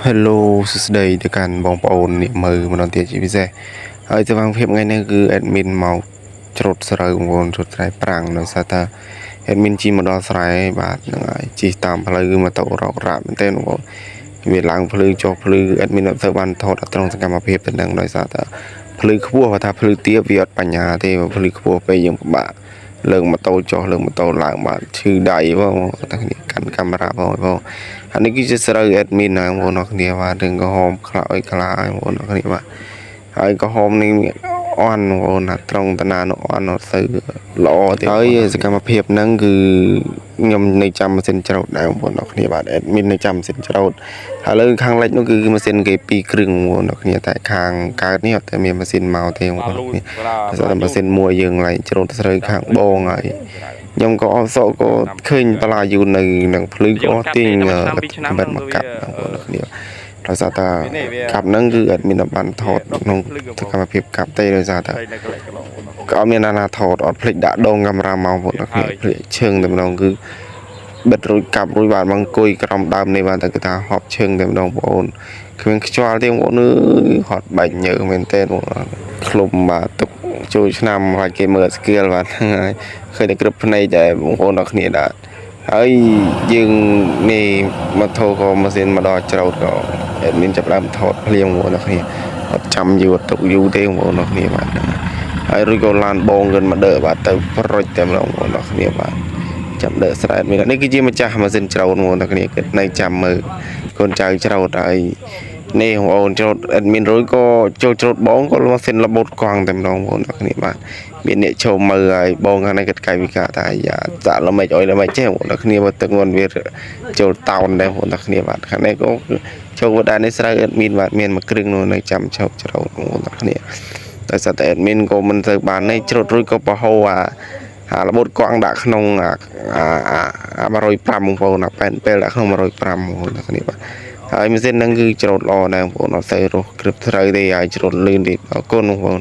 Hello សួស្តីទៅកាន់បងប្អូនអ្នកមើលម្ដងទៀតជាពិសេសហើយទៅបងភាពថ្ងៃនេះគឺ admin មកច្រូតស្រូវបងប្អូនច្រូតស្រែប្រាំងដោយសារថា admin ជិះមកដល់ស្រែបាទហ្នឹងហើយជិះតាមផ្លូវគឺម៉ូតូរករាក់មែនទែនបងប្អូនវាឡើងភ្លឺចុះភ្លឺ admin អត់ទៅបានថតអត់ត្រង់សកម្មភាពទៅនឹងដោយសារថាភ្លឺខ្ពស់បើថាភ្លឺទាបវាអត់បញ្ញាទេបើភ្លឺខ្ពស់ពេកយើងពិបាកលើកម៉ូតូចុះលើកម៉ូតូឡើងបាទឈឺដៃបងតែគ្នាកាន់កាមេរ៉ាបងអានេះគឺជាស្រូវ admin ណាបងប្អូនគ្នាបាទរឿងកំហុសខ្លះអុយខ្លះបងប្អូនគ្នាបាទហើយកំហុសនេះអន់បងប្អូនថាត្រង់តាណានោះអន់អត់ទៅល្អទេហើយសកម្មភាពហ្នឹងគឺខ្ញុំនៅចាំម៉ាស៊ីនច្រូតដែរបងប្អូនគ្នាបាទ admin នៅចាំម៉ាស៊ីនច្រូតហើយលើខាងលិចនោះគឺម៉ាស៊ីនគេ2គ្រឿងបងប្អូនគ្នាតែខាងកើតនេះអត់តែមានម៉ាស៊ីនមកទេបងប្អូនគ្នាតែម៉ាស៊ីនមួយយើងឡើងច្រូតស្រូវខាងបងហើយខ្ញុំក៏អត់សក់ក៏ឃើញបលាយូរនៅនឹងភ្លឺក៏ទាញកាបិតមកកាប់បងប្អូនគ្នាដោយសារតែកាប់ហ្នឹងគឺអត់មានបានថតក្នុងសកម្មភាពកាប់ទេដោយសារតែក៏អត់មានណាថតអត់ភ្លេចដាក់ដងកាមេរ៉ាមកបងប្អូនគ្នាភ្លេចឈឹងតែម្ដងគឺបិទរួចកាប់រួចបាទមកអង្គុយក្រោមដើមនេះបាទតែគេថាហប់ឈឹងតែម្ដងបងប្អូនគ្មានខ្យល់ទេបងប្អូនហត់បែកញើមែនតើបងឃ្លុំបាទទឹកចូលឆ្នាំហើយគេមើលស្គៀលបាទហ្នឹងហើយឃើញតែគ្រប់ភ្នែកតែបងប្អូនអរគ្នាដែរហើយយើងនេះមកថោក៏ម៉ាស៊ីនមកដល់ច្រូតក៏មានចាប់ដើមថតភ្លៀងបងប្អូនអរគ្នាអត់ចាំយូរទុកយូរទេបងប្អូនអរគ្នាបាទហើយរួចក៏ឡានបងគិនមកដើបាទទៅប្រុចតែម្ដងបងប្អូនអរគ្នាបាទចាំដើស្រែតមាននេះគឺជាម្ចាស់ម៉ាស៊ីនច្រូតបងប្អូនអរគ្នាគិតនៅចាំមើលកូនចៅច្រូតហើយនេះបងប្អូនច្រូត admin រួយក៏ចូលច្រូតបងក៏ម៉ាស៊ីនរបូតកង់តែម្ដងបងប្អូនអរគ្នាបាទមានអ្នកចូលមើលហើយបងខាងនេះគិតកាយវិការថាយ៉ាចាក់ល្មិចអុយល្មិចចេះបងប្អូនអរគ្នាបើទឹកងន់វាចូលតោនដែរបងប្អូនអរគ្នាបាទខាងនេះក៏ចូលវតានេះស្រូវ admin បាទមានមួយគ្រឿងនោះនៅចាំជោគច្រូតបងប្អូនអរគ្នាដោយសារតែ admin ក៏មិនទៅបាននេះច្រូតរួយក៏បោះហោអារបូតកង់ដាក់ក្នុង105បងប្អូនប៉ែនពេលដាក់ក្នុង105បងប្អូនអរគ្នាបាទហើយម៉ាស៊ីនហ្នឹងគឺច្រូតល្អដែរបងប្អូនអត់ទៅរស់គ្រឹបស្រូវទេហើយច្រូតលឿនទេអរគុណបងប្អូន